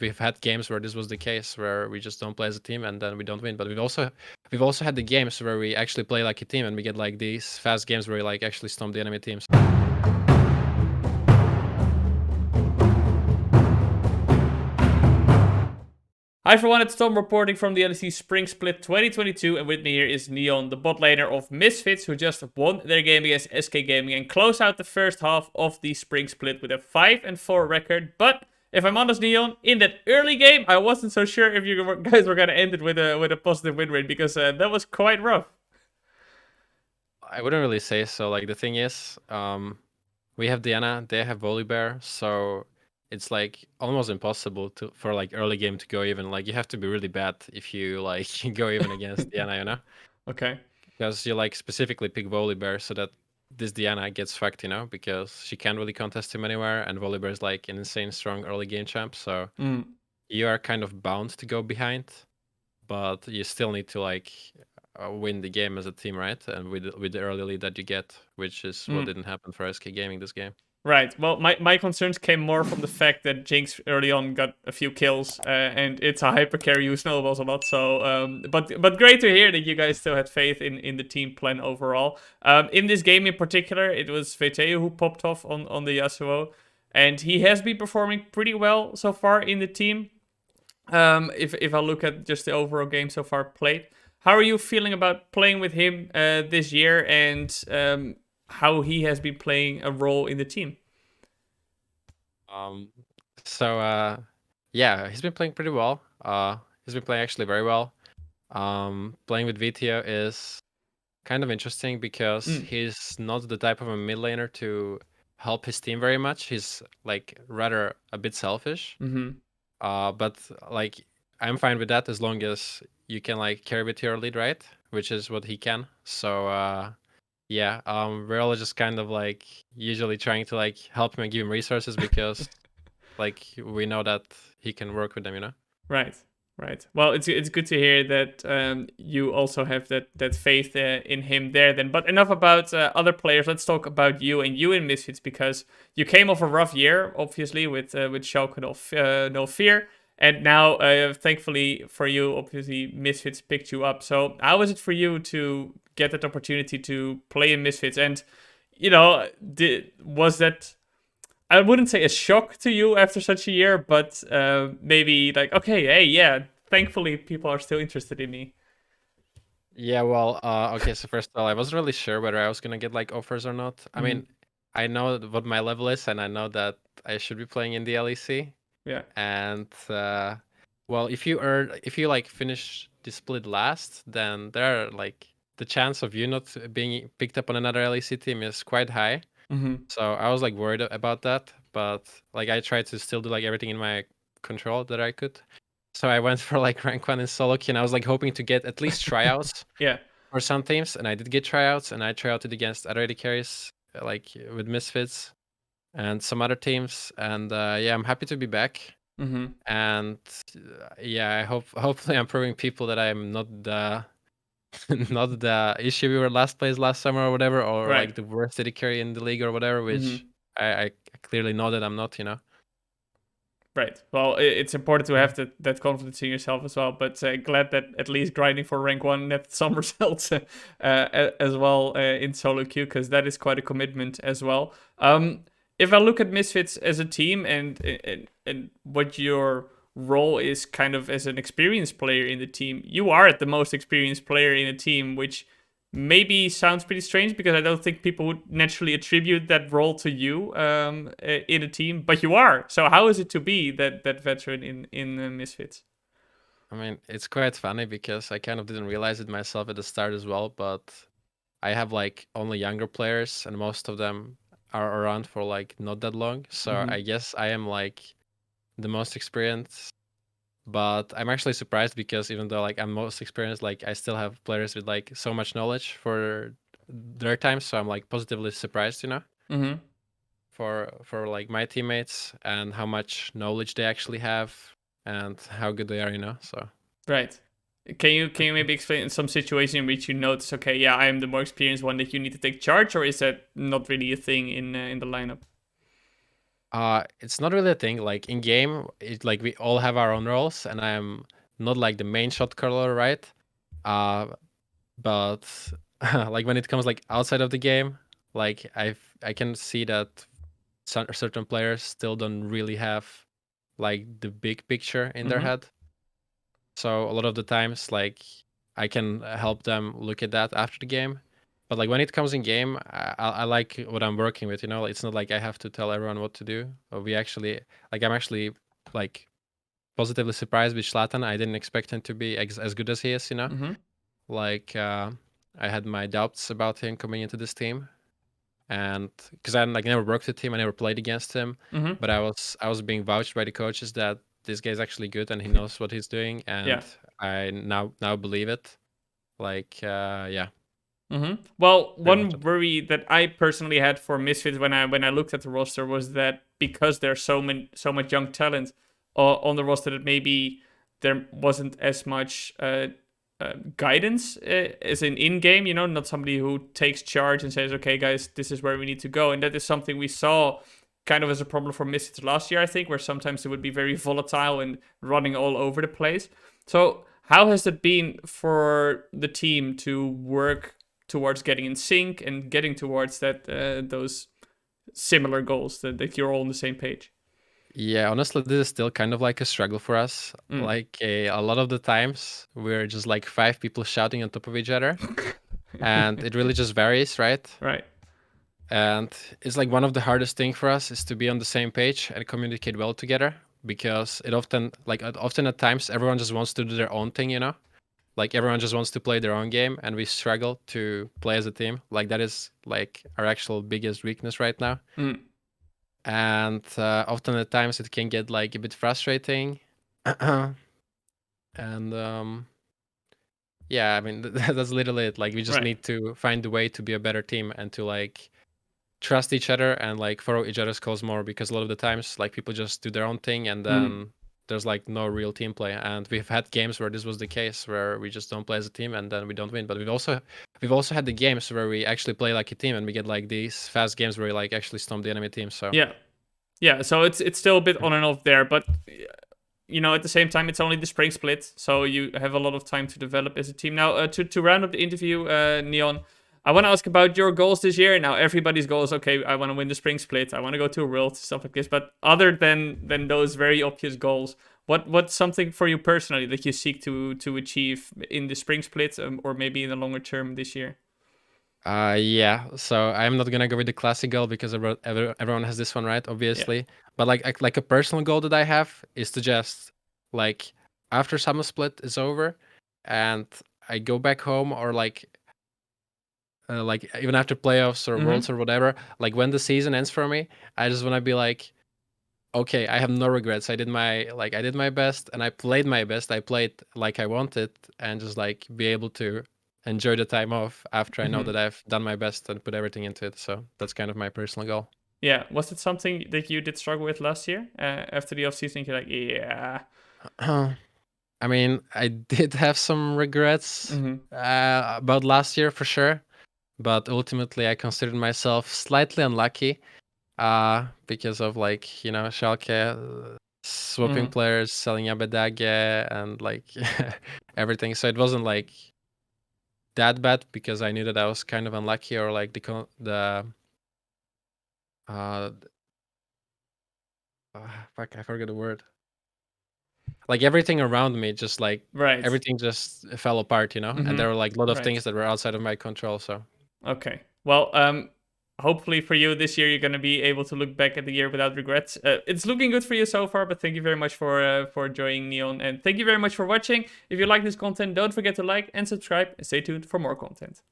we've had games where this was the case, where we just don't play as a team and then we don't win. But we've also had the games where we actually play like a team and we get like these fast games where we like actually stomp the enemy teams. Hi everyone, it's Tom reporting from the LEC Spring Split 2022, and with me here is Neon, the bot laner of Misfits, who just won their game against SK Gaming and closed out the first half of the Spring Split with a 5-4 record. But if I'm honest, Neon, in that early game, I wasn't so sure if you guys were gonna end it with a positive win rate, because that was quite rough. I wouldn't really say so. Like the thing is, we have Diana, they have Volibear, so it's like almost impossible for like early game to go even. Like you have to be really bad if you like go even against Diana, you know? Okay. Because you like specifically pick Volibear so that this Diana gets fucked, you know, because she can't really contest him anywhere, and Volibear is like an insane strong early game champ, so you are kind of bound to go behind, but you still need to like win the game as a team, right? And with the early lead that you get, which is what didn't happen for SK Gaming this game. Right. Well, my concerns came more from the fact that Jinx early on got a few kills, and it's a hyper carry who snowballs a lot. So, but great to hear that you guys still had faith in the team plan overall. In this game in particular, it was Veteo who popped off on the Yasuo, and he has been performing pretty well so far in the team. If I look at just the overall game so far played, how are you feeling about playing with him this year, and how he has been playing a role in the team? Yeah, he's been playing pretty well. He's been playing actually very well. Playing with VTO is kind of interesting because he's not the type of a mid laner to help his team very much. He's like rather a bit selfish. But like I'm fine with that as long as you can like carry with your lead, right? Which is what he can. So yeah, we're all just kind of like usually trying to like help him and give him resources because like we know that he can work with them, you know? Right. Well, it's good to hear that you also have that faith in him there. Then, but enough about other players. Let's talk about you in Misfits, because you came off a rough year, obviously with Schalke no fear, and now thankfully for you, obviously Misfits picked you up. So how was it for you to get that opportunity to play in Misfits? And was that, I wouldn't say a shock to you after such a year, but maybe like, okay, hey, yeah, thankfully people are still interested in me. Yeah, well, okay, so first of all, I wasn't really sure whether I was gonna get like offers or not. I mean, I know what my level is, and I know that I should be playing in the LEC. Yeah. And well, if you like finish the split last, then there are like the chance of you not being picked up on another LEC team is quite high. So I was like worried about that, but like I tried to still do like everything in my control that I could. So I went for like rank 1 in solo queue, and I was like hoping to get at least tryouts Yeah. for some teams, and I did get tryouts, and I tryouted against other AD carries like with Misfits and some other teams, and yeah, I'm happy to be back. And yeah, hopefully I'm proving people that I'm not the not the issue we were last place last summer or whatever, or Right. like the worst AD carry in the league or whatever, which I clearly know that I'm not, you know. Right. Well, it's important to have that confidence in yourself as well. But glad that at least grinding for rank 1 had some results as well in solo queue, because that is quite a commitment as well. If I look at Misfits as a team, and what your role is kind of as an experienced player in the team, you are the most experienced player in a team, which maybe sounds pretty strange, because I don't think people would naturally attribute that role to you in a team, but you are. So how is it to be that veteran in Misfits? I mean, it's quite funny because I kind of didn't realize it myself at the start as well, but I have like only younger players, and most of them are around for like not that long. So I guess I am like the most experienced, but I'm actually surprised because even though like I'm most experienced, like I still have players with like so much knowledge for their time. So I'm like positively surprised, you know, for like my teammates and how much knowledge they actually have and how good they are, you know. So Right. Can you maybe explain some situation in which you notice, okay, yeah, I am the more experienced one, that you need to take charge, or is that not really a thing in the lineup? It's not really a thing. Like in game, like we all have our own roles, and I am not like the main shot caller, right? Uh, but like when it comes like outside of the game, like I can see that certain players still don't really have like the big picture in their head. So a lot of the times, like I can help them look at that after the game. But like when it comes in game, I like what I'm working with. You know, it's not like I have to tell everyone what to do. Or we actually like I'm actually like positively surprised with Zlatan. I didn't expect him to be as good as he is. You know, like I had my doubts about him coming into this team, and because I like never worked with him, I never played against him, but I was being vouched by the coaches that this guy's actually good and he knows what he's doing, and I now believe it. Like yeah. Well, Pretty much one it. worry that I personally had for Misfits when I looked at the roster was that because there's so much young talent on the roster, that maybe there wasn't as much guidance as in game. You know, not somebody who takes charge and says, "Okay, guys, this is where we need to go," and that is something we saw kind of as a problem for Misfits last year, I think, where sometimes it would be very volatile and running all over the place. So, how has it been for the team to work towards getting in sync and getting towards that those similar goals, that you're all on the same page? Yeah, honestly, this is still kind of like a struggle for us. Like a lot of the times we're just like five people shouting on top of each other, and it really just varies, right? Right. And it's like one of the hardest thing for us is to be on the same page and communicate well together, because it often at times everyone just wants to do their own thing, you know? Like everyone just wants to play their own game, and we struggle to play as a team. Like that is like our actual biggest weakness right now. And often at times it can get like a bit frustrating. And yeah, I mean that's literally it. Like we just Right. need to find a way to be a better team and to like trust each other and like follow each other's calls more, because a lot of the times like people just do their own thing, and then there's like no real team play. And we've had games where this was the case, where we just don't play as a team and then we don't win. But we've also had the games where we actually play like a team and we get like these fast games where we like actually stomp the enemy team. So Yeah. So it's still a bit on and off there, but you know, at the same time, it's only the spring split, so you have a lot of time to develop as a team. Now, to round up the interview, Neon, I want to ask about your goals this year. Now, everybody's goals, okay, I want to win the spring split, I want to go to a world, stuff like this. But other than those very obvious goals, what's something for you personally that you seek to achieve in the spring split, or maybe in the longer term this year? yeah, so I'm not gonna go with the classic goal because everyone has this one, right? Obviously. But like a personal goal that I have is to just like after summer split is over and I go back home, or like even after playoffs or worlds or whatever, like when the season ends for me, I just want to be like, okay, I have no regrets. I did my best and I played my best. I played like I wanted, and just like be able to enjoy the time off after I know that I've done my best and put everything into it. So that's kind of my personal goal. Yeah, was it something that you did struggle with last year after the offseason? You're like, yeah. I mean, I did have some regrets about last year for sure, but ultimately I considered myself slightly unlucky because of like, you know, Schalke swapping players, selling Abedage and like everything. So it wasn't like that bad, because I knew that I was kind of unlucky, or like uh fuck, I forgot the word. Like everything around me just like Right. everything just fell apart, you know? And there were like a lot of Right. things that were outside of my control, so Okay. Well, hopefully for you this year, you're going to be able to look back at the year without regrets. It's looking good for you so far, but thank you very much for joining Neon, and thank you very much for watching. If you like this content, don't forget to like and subscribe, and stay tuned for more content.